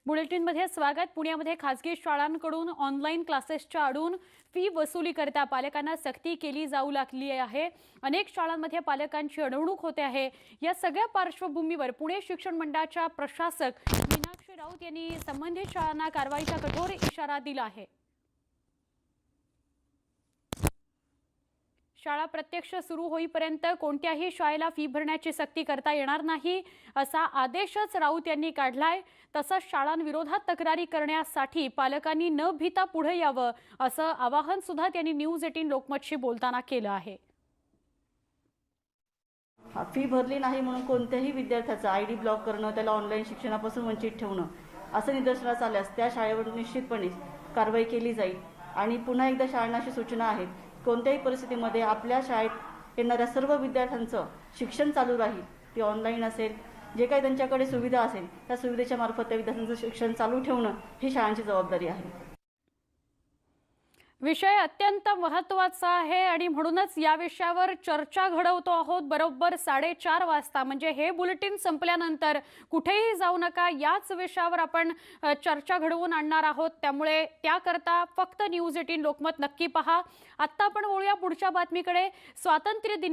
बुलेटिनमध्ये स्वागत। पुण्यामध्ये खासगी शाळांकडून ऑनलाईन क्लासेसच्या आडून फी वसुली करता पालकांना सक्ती केली जाऊ लागली आहे। अनेक शाळांमध्ये पालकांची अडवणूक होते आहे। या सगळ्या पार्श्वभूमीवर पुणे शिक्षण मंडळाच्या प्रशासक मीनाक्षी राऊत यांनी संबंधित शाळांना कारवाईचा कठोर इशारा दिला आहे। शाळा प्रत्यक्ष सुरू होईपर्यंत कोणत्याही शाळेला फी भरण्याची सक्ती करता येणार नाही असा आदेशच राऊत यांनी काढलाय। तसंच शाळांविरोधात तक्रारी करण्यासाठी पालकांनी न भीता पुढे यावं असं आवाहन सुद्धा त्यांनी न्यूज 18 लोकमतशी बोलताना केलं आहे। फी भरली नाही म्हणून कोणत्याही विद्यार्थ्याचा आयडी ब्लॉक करणं, त्याला ऑनलाईन शिक्षणापासून वंचित ठेवणं असं निदर्शनास आल्यास त्या शाळेवर निश्चितपणे कारवाई केली जाईल। आणि पुन्हा एकदा शाळांना अशी सूचना आहेत, कोणत्याही परिस्थितीमध्ये आपल्या शाळेत येणाऱ्या सर्व विद्यार्थ्यांचं शिक्षण चालू राहील। ते ऑनलाईन असेल, जे काही त्यांच्याकडे सुविधा असेल त्या सुविधेच्या मार्फत त्या विद्यार्थ्यांचं शिक्षण चालू ठेवणं ही शाळांची जबाबदारी आहे। विषय अत्यंत महत्त्वाचा आहे आणि म्हणूनच या विषयावर चर्चा घडवतो आहोत। बरोबर 4:30 वाजता म्हणजे हे बुलेटिन संपल्यानंतर कुठेही जाऊ नका, याच विषयावर आपण चर्चा घडवून आणणार आहोत। त्यामुळे त्याकरता फक्त न्यूज 18 लोकमत नक्की पहा। आता आपण वळूया पुढच्या बातमीकडे। स्वातंत्र्य दिनी